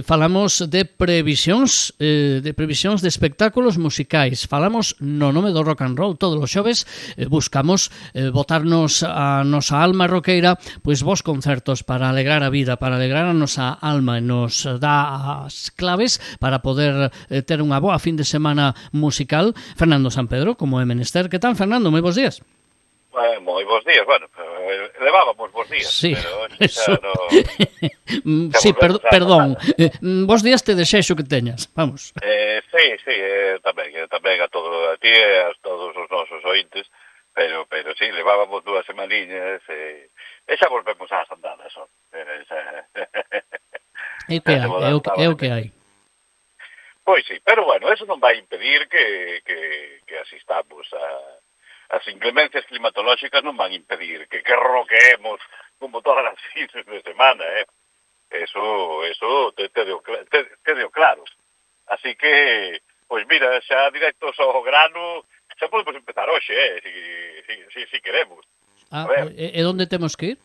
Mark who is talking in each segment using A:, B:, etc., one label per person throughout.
A: Falamos de previsións de espectáculos musicais. Falamos no nome do rock and roll todos os xoves. Buscamos botarnos a nosa alma roqueira, pois vos concertos para alegrar a vida, para alegrar a nosa alma, e nos dá as claves para poder ter unha boa fin de semana musical. Fernando Sampedro, como é menester. Que tal, Fernando? Moi bons días.
B: Moi bons días, bueno, levábamos bons días,
A: sí,
B: pero
A: eso.
B: Xa no...
A: Sí, perdón, bons días te desexo que teñas, vamos.
B: Sí, tamén a ti e a todos os nosos ointes, pero sí, levábamos 2 semaniñas e xa volvemos ás andadas, son.
A: É o que hai.
B: Pois sí, pero bueno, eso non vai impedir que asistamos as inclemencias climatolóxicas, non van impedir que roqueemos como todas as fines de semana, Eso te claro. Así que, pois mira, xa directos ao grano, xa podemos empezar hoxe, si queremos.
A: A ver. E onde temos que ir?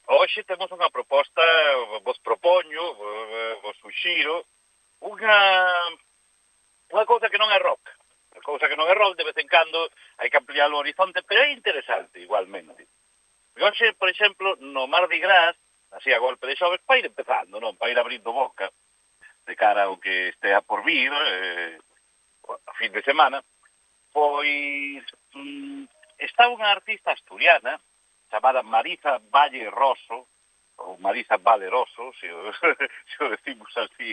B: Hoxe temos unha proposta, vos propoño, vos suxiro, unha cousa que non é rock. Unha cousa que non é rock, de vez en cando hai que ampliar o horizonte, pero é interesante igualmente. Hoxe, por exemplo, no Mardi Gras, así a golpe de xoves, para ir empezando, non? Para ir abrindo boca de cara ao que estea por vir, a fin de semana, pois está unha artista asturiana chamada Marisa Valle Rosso, ou Marisa Valeroso, se o decimos así,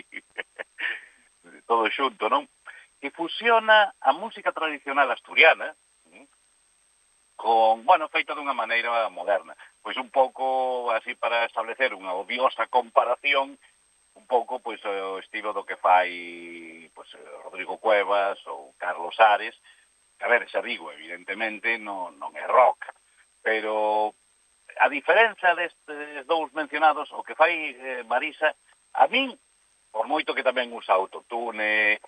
B: todo xunto, non? Que fusiona a música tradicional asturiana con, feita dunha maneira moderna. Pois un pouco así para establecer unha odiosa comparación, un pouco pois o estilo do que fai pois Rodrigo Cuevas ou Carlos Ares. A ver, xa digo, evidentemente non é rock, pero a diferenza destes dous mencionados, o que fai Marisa, a min, por moito que tamén usa autotune,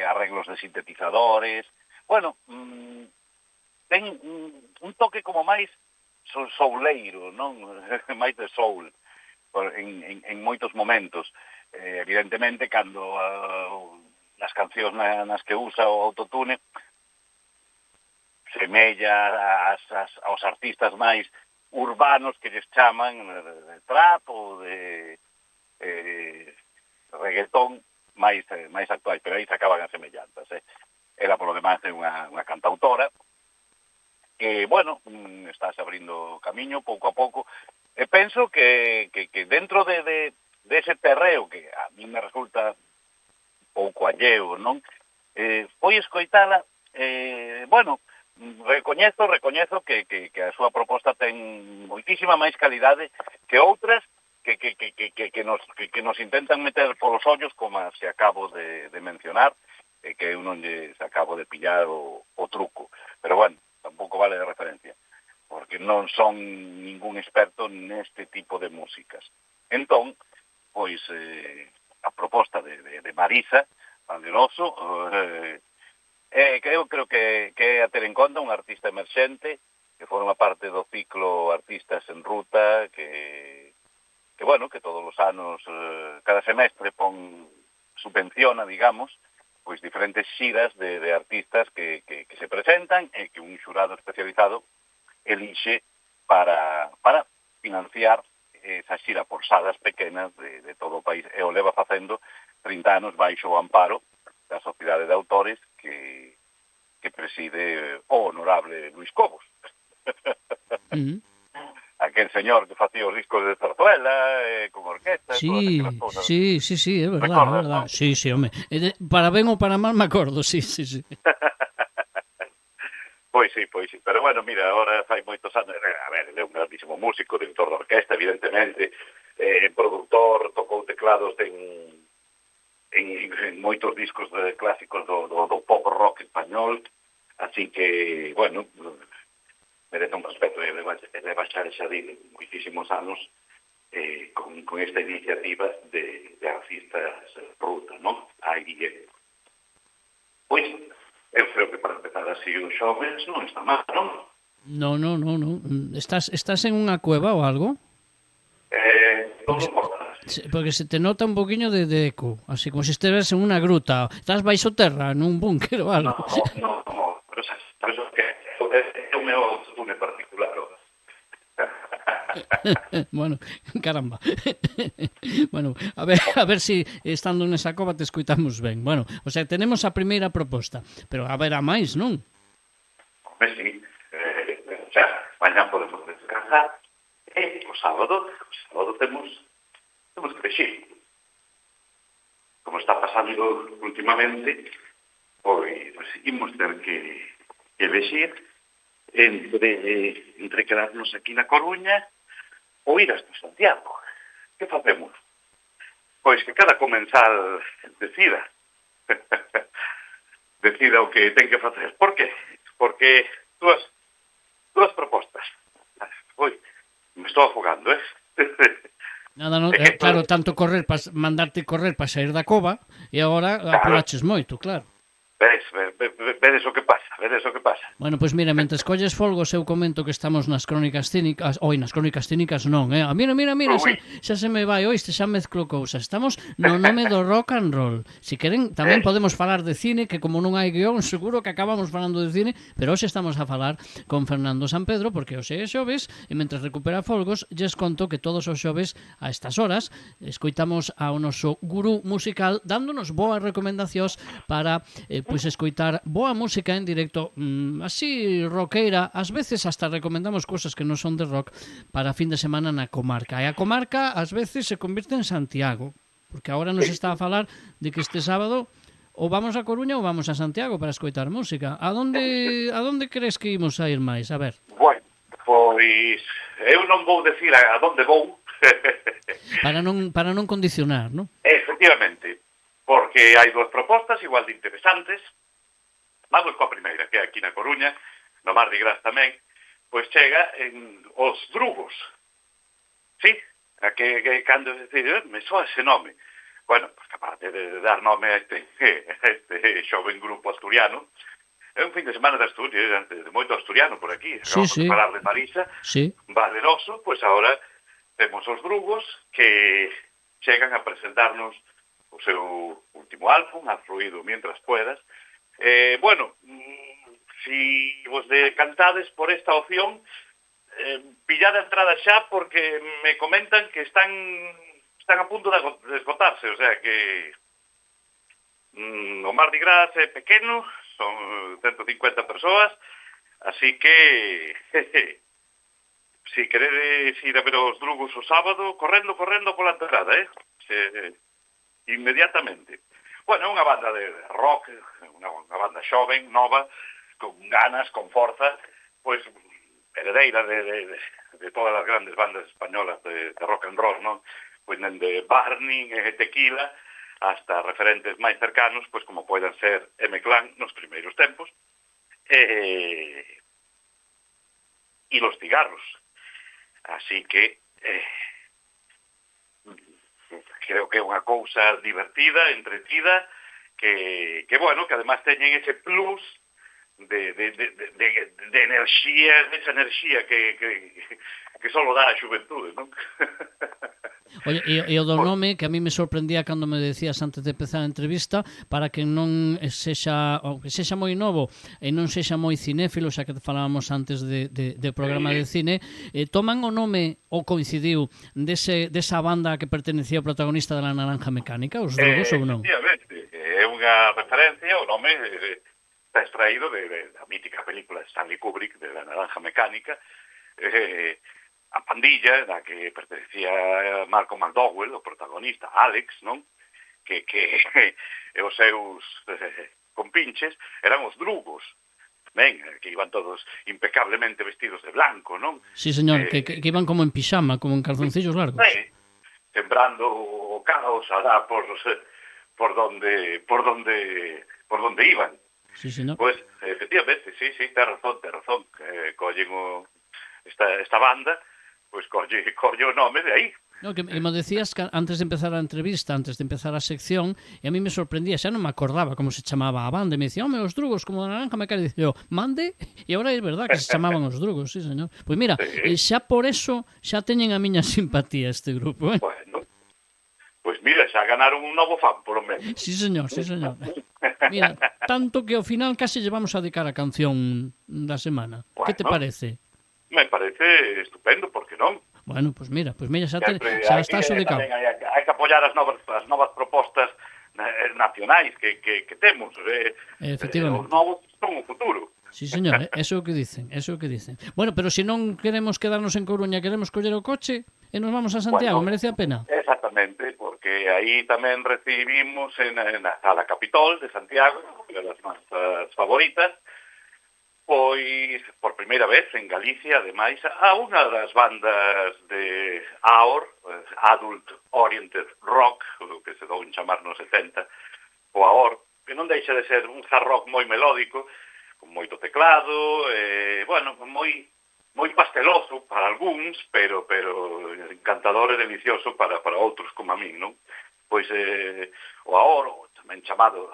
B: arreglos de sintetizadores, ten un toque como máis souleiro, non? Máis de soul en moitos momentos. Evidentemente, cando nas cancións nas que usa o autotune semella aos artistas máis urbanos que lles chaman de trap ou de reggaetón máis actuais, pero aí se acaban as semellanzas. Ela, polo demais, é unha cantautora que, estás abrindo camiño pouco a pouco, e penso que dentro de ese terreo que a mí me resulta pouco alleo, non? Foi escoitala, recoñezo que a súa proposta ten moitísima máis calidade que outras que nos intentan meter polos ollos, como as que acabo de mencionar, e que eu non lles acabo de pillar o truco. Pero tampouco vale de referencia, porque non son ningún experto neste tipo de músicas. Entón, pois, a proposta de Marisa Valeroso, que eu creo que é a ter en conta un artista emerxente, que forma parte do ciclo Artistas en Ruta, que todos os anos, cada semestre subvenciona, digamos, pois diferentes xiras de artistas que se presentan e que un xurado especializado elixe para financiar esa xira por salas pequenas de todo o país, e o leva facendo 30 anos baixo o amparo da Sociedade de Autores que preside o honorable Luis Cobos. Aquel señor que facía os discos de Zarzuela, con orquesta, todas aquelas cousas.
A: Sí, é verdade. Sí, home. Para ben ou para mal me acordo, sí.
B: Pois sí. Pero mira, agora fai moitos anos, a ver, ele é un grandísimo músico, director de orquesta, evidentemente, productor, tocou teclados en moitos discos clásicos do pop rock español, así que, merece un respeto, e leva xa moitísimos anos con esta iniciativa de artistas ruta, non? Pois, eu creo que para empezar así os xoves non está mal, non?
A: Non. Estás en unha cueva ou algo?
B: Non importa.
A: Porque se te nota un poquinho de eco, así como se esteves en unha gruta. Estás baixo terra, nun búnker ou algo.
B: No, pero sabes o que é o meu autotune particular.
A: Bueno, caramba. Bueno, a ver si estando nesa cova te escoitamos ben. Bueno, o sea, tenemos a primeira proposta, pero haberá máis, non?
B: Hombre, sí. O sea, mañá podemos descansar e o sábado temos que vexir. Como está pasando últimamente, pois imos ter que vexir entre quedarnos aquí na Coruña ou ir hasta Santiago. Que facemos? Pois que cada comensal decida. Decida o que ten que facer. Por qué? Porque dúas propostas. Ui, me estou afogando,
A: Nada, no, claro, tanto correr, mandarte correr para sair da cova, e agora apuraches moito, claro.
B: Vedes o que pasa.
A: Bueno, pois mira, mentre colles folgos eu comento que estamos nas crónicas cínicas, nas crónicas cínicas non, Mira, xa se me vai, oiste, xa mezclo cousas. Estamos no nome do rock and roll. Si queren, tamén podemos falar de cine, que como non hai guión, seguro que acabamos falando de cine, pero hoxe estamos a falar con Fernando Sampedro, porque hoxe é xoves, e mentre recupera folgos, lles conto que todos os xoves, a estas horas, escoitamos ao noso gurú musical, dándonos boas recomendacións para pois escoitar boa música en directo, así roqueira, ás veces hasta recomendamos cousas que non son de rock para fin de semana na comarca. E a comarca ás veces se convirte en Santiago, porque agora nos está a falar de que este sábado ou vamos a Coruña ou vamos a Santiago para escoitar música. A donde crees que imos a ir máis? A ver.
B: Bueno, pois eu non vou decir a donde vou.
A: para non condicionar, non?
B: Efectivamente, porque hai dúas propostas igual de interesantes. Vamos coa primeira, que é aquí na Coruña, no Mardi Gras tamén, pois chega en os Drugos. Sí, a que cando decir, me soa ese nome. Bueno, pues capaz de dar nome a este xoven grupo asturiano. É un fin de semana de Asturias, de moito asturiano por aquí. Acabamos de falar de Marisa, Valeroso, pois agora temos os Drugos que chegan a presentarnos o seu último álbum, Afluido mientras puedas. Bueno, si vos decantades por esta opción, pillad a entrada xa, porque me comentan que están a punto de esgotarse, o sea que o Mardi Gras é pequeno, son 150 persoas, así que si queredes ir a ver os Drugos o sábado, correndo pola entrada, inmediatamente. Bueno, é unha banda de rock, unha banda xoven, nova, con ganas, con forza, pois heredeira de todas as grandes bandas españolas de rock and roll, non? Pois de Burning e Tequila, hasta referentes máis cercanos, pois como poden ser M-Clan nos primeiros tempos, e Los Cigarros. Así que creo que é unha cousa divertida, entretida, que bueno, que además teñen ese plus de enerxía, esa enerxía que solo dá a xuventude, non?
A: Oye, e o do nome, que a mí me sorprendía cando me decías antes de empezar a entrevista, para que non sexa, ou que sexa moi novo e non sexa moi cinéfilo, xa que falábamos antes de programa de cine, toman o nome, ou coincidiu, desa banda que pertenecía ao protagonista de La Naranja Mecánica, os Drugos, ou non?
B: Efectivamente, é unha referencia, o nome está extraído da mítica película de Stanley Kubrick, de La Naranja Mecánica, a pandilla na que pertenecía Malcolm McDowell, o protagonista, Alex, non? Que os seus compinches eran os Drugos, ben, que iban todos impecablemente vestidos de blanco, non?
A: Sí, señor, que iban como en pijama, como en calzoncillos largos.
B: Sembrando o caos alá por donde iban.
A: Sí, señor.
B: Pois, efectivamente, sí, ten razón, collen esta banda, pois colle o nome de aí.
A: No, que me decías que antes de empezar a entrevista, antes de empezar a sección, e a mí me sorprendía, xa non me acordaba como se chamaba a banda, e me dicía, os Drugos, como a Naranja Mecánica, e dicía, mande, e agora é verdad que se chamaban os Drugos, sí, señor. Pois mira, xa por eso xa teñen a miña simpatía este grupo,
B: Bueno, xa ganaron un novo fan, por lo menos.
A: Sí, señor, sí, señor. Mira, tanto que ao final casi llevamos a dedicar a canción da semana. Que te
B: Bueno,
A: parece?
B: me parece estupendo, porque non?
A: Bueno, pues mira,
B: Sempre
A: xa
B: aquí
A: estás ubicado.
B: tamén hai que apoiar as novas propostas nacionais que temos. Os
A: Efectivamente.
B: novos son o futuro.
A: Sí, señor, eso é o que dicen, eso é o que dicen. Bueno, pero se non queremos quedarnos en Coruña, queremos coller o coche e nos vamos a Santiago,
B: Bueno,
A: merece a pena.
B: exactamente, porque aí tamén recibimos na Sala Capitol de Santiago, unha das nosas favoritas, pois por primeira vez en Galicia, ademais, a unha das bandas de AOR, Adult Oriented Rock, o que se dou en chamar nos 70, o AOR, que non deixa de ser un hard rock moi melódico, con moito teclado, bueno, moi pasteloso para algúns, pero encantador e delicioso para outros como a min, non? Pois o AOR, tamén chamado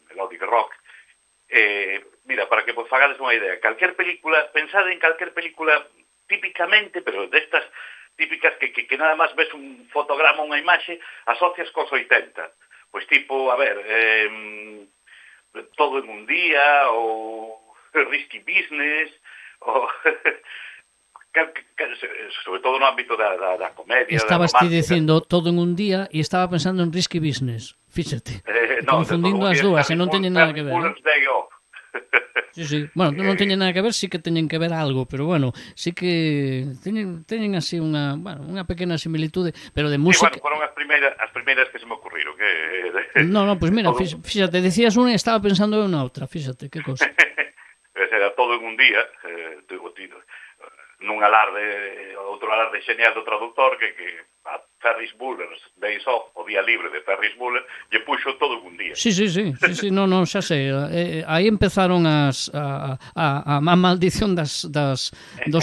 B: melodic rock, mira, para que vos fagades unha idea, pensade en calquer película típicamente, pero destas típicas que nada máis ves un fotograma, unha imaxe, asocias cos 80. Pois tipo, a ver, Todo en un día, ou Risky Business, ou sobre todo no ámbito da comedia,
A: Estabas
B: da
A: ti
B: romántica.
A: dicindo todo en un día e estaba pensando en Risky Business. Fíxate,
B: No,
A: confundindo as dúas, e non teñen nada que ver.
B: Day off.
A: Sí, sí. Bueno, non teñen nada que ver, sí que teñen que ver algo, pero bueno, sí que teñen así unha pequena similitude, pero de
B: Sí,
A: música...
B: bueno, foron as primeiras que se me ocurriron.
A: No, pues mira,
B: todo...
A: fíxate, decías unha e estaba pensando en outra, fíxate, que cosa.
B: Era todo en un día, nun alarde, outro alarde xeñal do traductor que a Ferris Bueller's Days Off, o día libre de Ferris Bueller, lle puxo todo en un día.
A: Sí, no, xa sei. Aí empezaron a maldición dos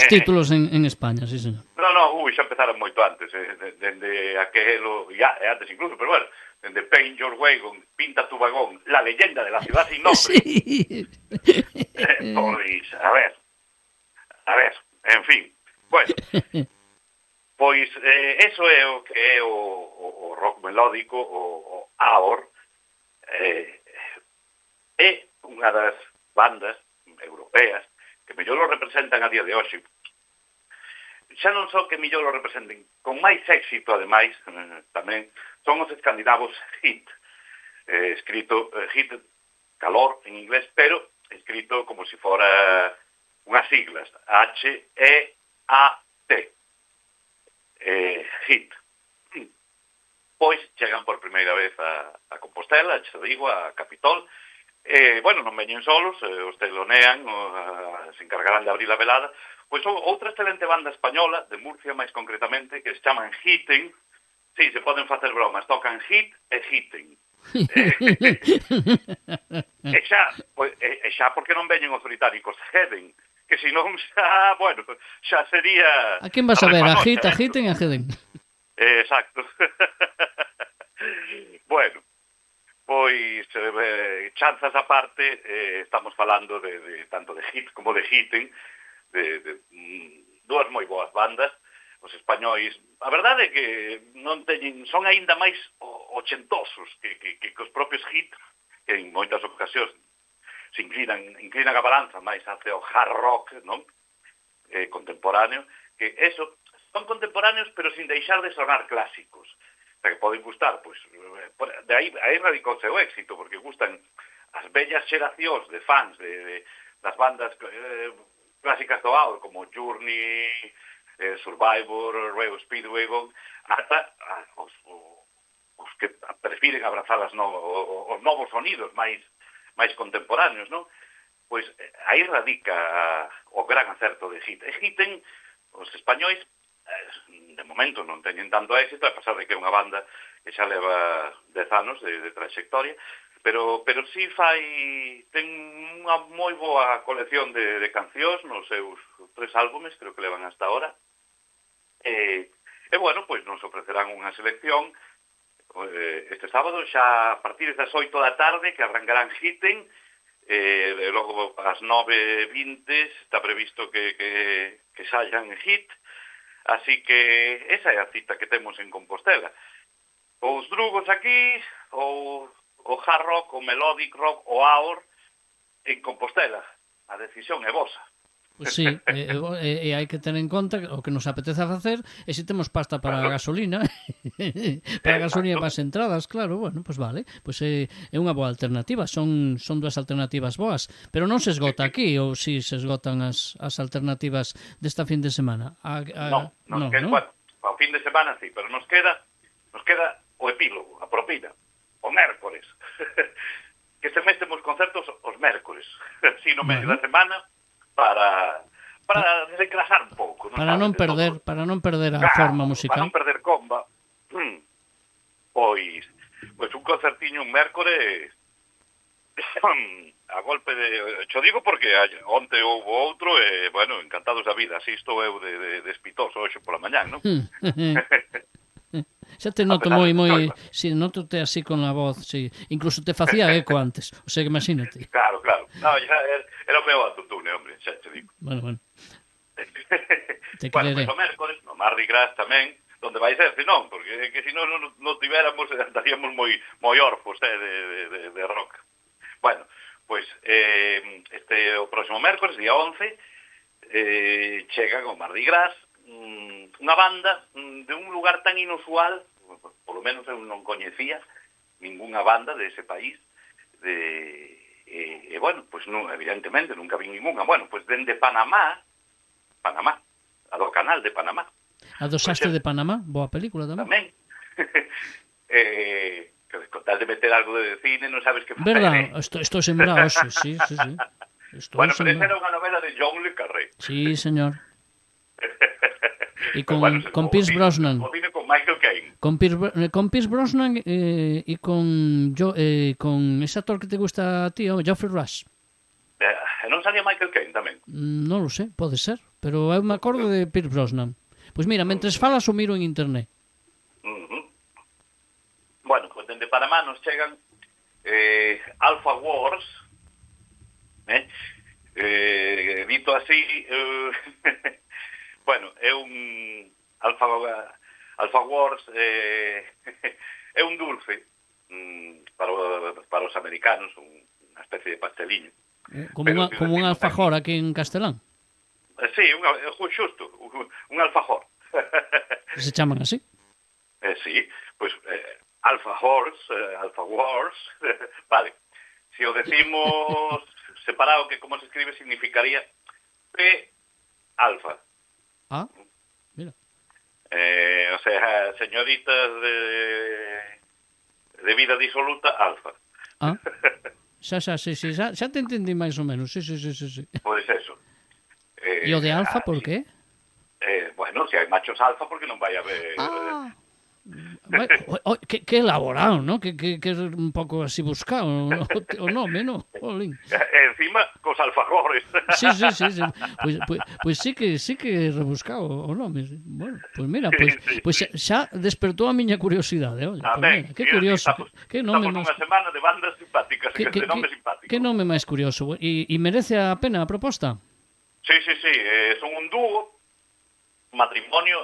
A: títulos en España, sí, señor.
B: No, xa empezaron moito antes, dende aquelo, e antes incluso, pero bueno, dende Paint Your Wagon, Pinta tu vagón, La leyenda de la ciudad sin nombre.
A: Sí.
B: Pois, a ver, en fin, bueno, pois eso é o que é o rock melódico, o AOR, é unha das bandas europeas que mellor lo representan a día de hoxe. Xa non só que mellor lo representen, con máis éxito, ademais, tamén, son os escandinavos HIT, escrito HIT, calor en inglés, pero escrito como se fora unhas siglas, H-E-A-T, HIT. Pois chegan por primeira vez a Compostela, xa digo, a Capitol. Bueno, non veñen solos, os telonean, se encargarán de abrir a velada. Pois outra excelente banda española, de Murcia máis concretamente, que se chaman Hitten. Sí, se poden facer bromas, tocan hit e hitten. E xa porque non veñen os británicos Heden, que senón xa, bueno, xa sería...
A: A quen vas a ver? A Hitten e a Heden.
B: Exacto. Bueno, pois, chanzas aparte, estamos falando de tanto de hit como de hitten, de dúas moi boas bandas. Os españois, a verdade é que non teñen, son aínda máis ochentosos que os propios hit, que en moitas ocasións se inclinan a balanza máis hacia o hard rock, non? Contemporáneo, que eso, son contemporáneos pero sin deixar de sonar clásicos. O sea, que poden gustar, pois, de aí radicou o seu éxito, porque gustan as bellas xeracións de fans das bandas clásicas do AOR, como Journey, Survivor, Rail Speedwagon, ata os que prefiren abrazar os novos sonidos máis contemporáneos, non? Pois aí radica o gran acerto de Hit. Hitten, os españois, de momento non teñen tanto éxito, a pesar de que é unha banda que xa leva 10 anos de trayectoria, pero sí ten unha moi boa colección de cancións nos seus 3 álbumes, creo que levan hasta ahora. E bueno, pois nos ofrecerán unha selección este sábado, xa a partir das 8 da tarde, que arrancarán Hitten, e logo ás 9:20 está previsto que saian Hit, así que esa é a cita que temos en Compostela. Os drugos aquí, o hard rock, o melodic rock, o AOR, en Compostela. A decisión é vosa.
A: Pois sí, e hai que ter en conta o que nos apetece facer e se temos pasta para a
B: Claro.
A: gasolina para a gasolina e
B: Exacto.
A: para as entradas, claro, bueno, pois vale, pois é unha boa alternativa, son dúas alternativas boas, pero non se esgota aquí ou si se esgotan as alternativas desta fin de semana.
B: Non,
A: Non, non?
B: bueno, ao fin de semana sí, pero nos queda o epílogo, a propina, o mércores. Que se meten os concertos os mércores, así no medio
A: Bueno.
B: da semana, para desencrasar un pouco, non
A: Para
B: sabes,
A: non
B: de todo.
A: perder a forma
B: Claro, para
A: musical.
B: non perder comba, pois un concertiño un mércores a golpe de... Xo digo porque onte houve outro e, bueno, encantados da vida, así estou eu de espitoso hoxe pola mañán, non?
A: Xa te
B: A
A: noto
B: pesar
A: moi,
B: de
A: moi...
B: choiva.
A: Si, noto-te así con a voz, si. Incluso te facía eco antes. O sea, que imagínate.
B: Claro. No, ya era o meu autotune, hombre, xa te digo.
A: Bueno. Te
B: Bueno,
A: creeré.
B: pois o mércores, no Mardi Gras tamén, donde vai ser, se non, porque que se non tivéramos, estaríamos moi orfos de rock. Bueno, pois o próximo mércores, día 11, chega o Mardi Gras, unha banda de un lugar tan inusual, polo menos eu non coñecía ningunha banda de ese país, bueno, pois non, evidentemente nunca vi ningunha. Bueno, pois dende Panamá, a do canal de Panamá.
A: A do Sastre de Panamá, boa película tamén.
B: Tamén. Con tal de meter algo de cine, non sabes que facer.
A: Verdad, estou sembrado, sí.
B: Bueno, pero esa era unha novela de John le Carré.
A: Sí, señor. E con
B: O
A: Pierce Brosnan.
B: O cine con Michael Caine.
A: Con Pierce Brosnan e con ese actor que te gusta a ti, Geoffrey Rush.
B: Non salía Michael Caine tamén?
A: Non lo sé, pode ser, pero eu me acordo de Pierce Brosnan. Pois mira, mentres falas o miro en internet.
B: Bueno, pues dende Panamá nos chegan Alpha Wars, dito así, bueno, é un Alpha Wars é un dulce para os americanos, unha especie de pasteliño.
A: Como un alfajor aquí en Castelán.
B: Sí, xusto, un alfajor.
A: Se chaman así?
B: Sí, pois Alpha Wars, vale. Si o decimos separado, que como se escribe, significaría P-alfa.
A: Ah, mira.
B: O sea, señoritas de vida disoluta, alfa.
A: Ah, xa, te entendí máis ou menos, sí.
B: Pois eso.
A: E o de alfa, por qué?
B: Bueno, se hai machos alfa, porque non vai haber...
A: Que elaborado, ¿no? Que é un pouco así buscado o nome, ¿no? Jolín.
B: Encima, cos alfajores.
A: Sí. Pois sí que é rebuscado o nome. Bueno, pois mira, pois xa despertou a miña curiosidade, oye.
B: Amén.
A: Que curioso, que nome máis...
B: Estamos nunha semana de bandas simpáticas, de nomes simpáticos.
A: Que nome máis curioso. E merece a pena a proposta?
B: Sí. Son un dúo, matrimonio,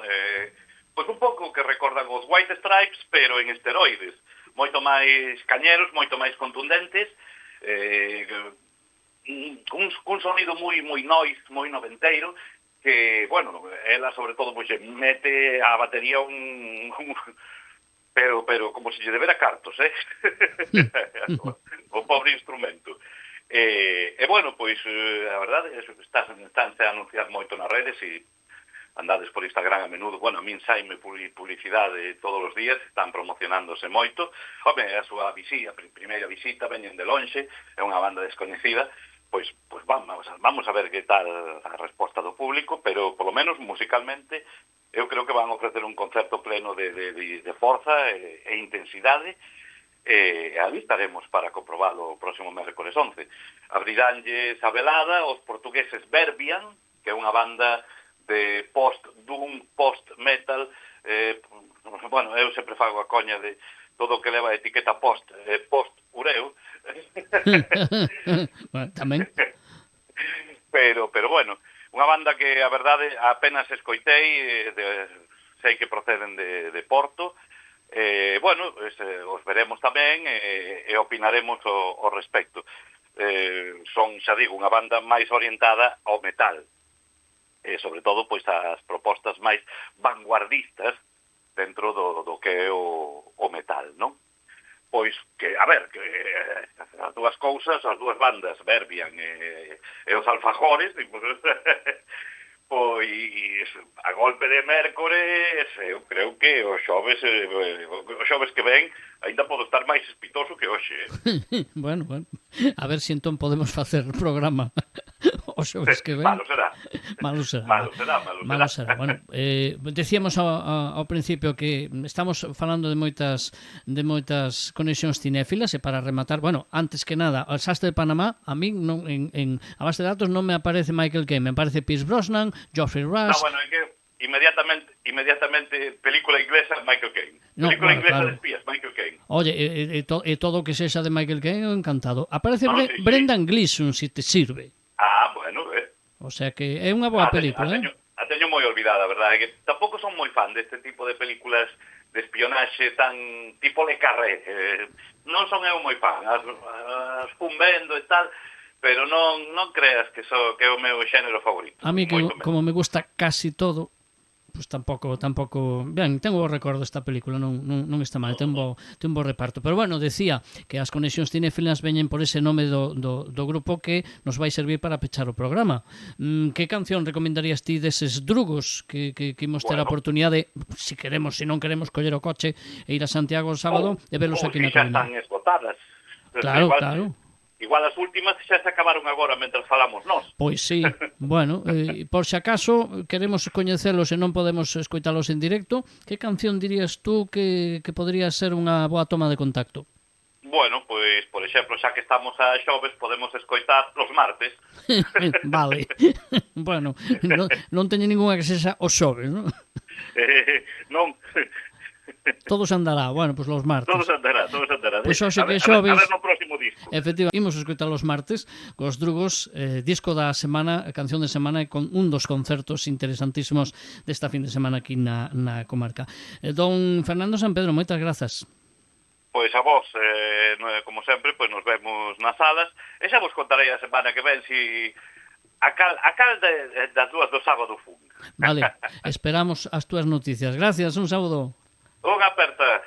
B: pois un pouco que recordan os White Stripes, pero en esteroides. Moito máis cañeros, moito máis contundentes, cun sonido moi noise, moi noventeiro, que, bueno, ela sobre todo pois mete a batería pero como se lle debera cartos, o pobre instrumento. E bueno, pois a verdade é que estánse a anunciar moito nas redes e andades por Instagram a menudo, bueno, a min saime publicidade todos os días, están promocionándose moito. Home, a súa primeira visita, veñen de lonxe, é unha banda descoñecida, pois vamos a ver que tal a resposta do público, pero polo menos musicalmente eu creo que van a ofrecer un concerto pleno de forza e intensidade, e ali estaremos para comprobalo o próximo mércores 11. Abriránlles a velada os portugueses Verbian, que é unha banda de post-doom, post-metal, bueno, eu sempre fago a coña de todo o que leva a etiqueta post-ureu.
A: Bueno, tamén.
B: Pero bueno, unha banda que a verdade apenas escoitei, sei que proceden de Porto, bueno, os veremos tamén e opinaremos ao respecto. Son, xa digo, unha banda máis orientada ao metal, sobre todo pois as propostas máis vanguardistas dentro do que é o metal, non? Pois que, a ver, que as dúas cousas, as dúas bandas, Verbian e os Alfajores, pois a golpe de mércores, eu creo que o xoves que ven aínda podo estar máis espitoso que hoxe.
A: Bueno, a ver se entón podemos facer o programa o xoves que ven.
B: Malo será.
A: Malo será. Bueno, decíamos ao principio que estamos falando de moitas conexións cinéfilas e para rematar, bueno, antes que nada, o Sastre de Panamá, a min en a base de datos non me aparece Michael Caine, me aparece Pierce Brosnan, Geoffrey Rush.
B: No, bueno, é que inmediatamente película inglesa Michael Caine. Película inglesa de espías, Michael Caine.
A: Oye, todo o que sexa de Michael Caine, encantado. Aparece
B: Sí.
A: Brendan Gleeson, se te sirve.
B: Bueno,
A: O sea que é unha boa película,
B: A teño moi olvidada, verdade, que tampouco son moi fan deste tipo de películas de espionaxe tan tipo Le Carré. Non son eu moi fan, as fun vendo e tal, pero non creas que é o meu xénero favorito.
A: A mí que como me gusta casi todo, pues tampouco, ben, tengo o recordo esta película, non está mal, ten un bo reparto. Pero bueno, decía que as conexións cinéfilas veñen por ese nome do grupo que nos vai servir para pechar o programa. Que canción recomendarías ti deses drugos que imos ter a oportunidade, se non queremos coller o coche e ir a Santiago o sábado e velos aquí na
B: Coruña?
A: Coruña.
B: Xa están esgotadas.
A: Claro.
B: Igual as últimas xa se acabaron agora mentre falamos nós.
A: Pois sí, bueno, por se acaso queremos coñecelos e non podemos escoitalos en directo, que canción dirías tú que podría ser unha boa toma de contacto?
B: Bueno, pois, por exemplo, xa que estamos a xoves, podemos escoitar los martes.
A: Vale. Bueno, non teño ninguna que sexa os xoves, non?
B: Non...
A: Todos andará, bueno, pois los martes.
B: Todos andará.
A: Pois hoxe que xoves...
B: A ver no próximo disco.
A: Efectivamente, imos escoitar los martes cos drugos, disco da semana, canción de semana e con un dos concertos interesantísimos desta fin de semana aquí na comarca. Don Fernando San Pedro, moitas grazas.
B: Pois a vos, como sempre, pois nos vemos nas salas e xa vos contarei a semana que ven si a cal das dúas do sábado fun.
A: Vale, esperamos as túas noticias. Gracias, un sábado.
B: Unha aperta.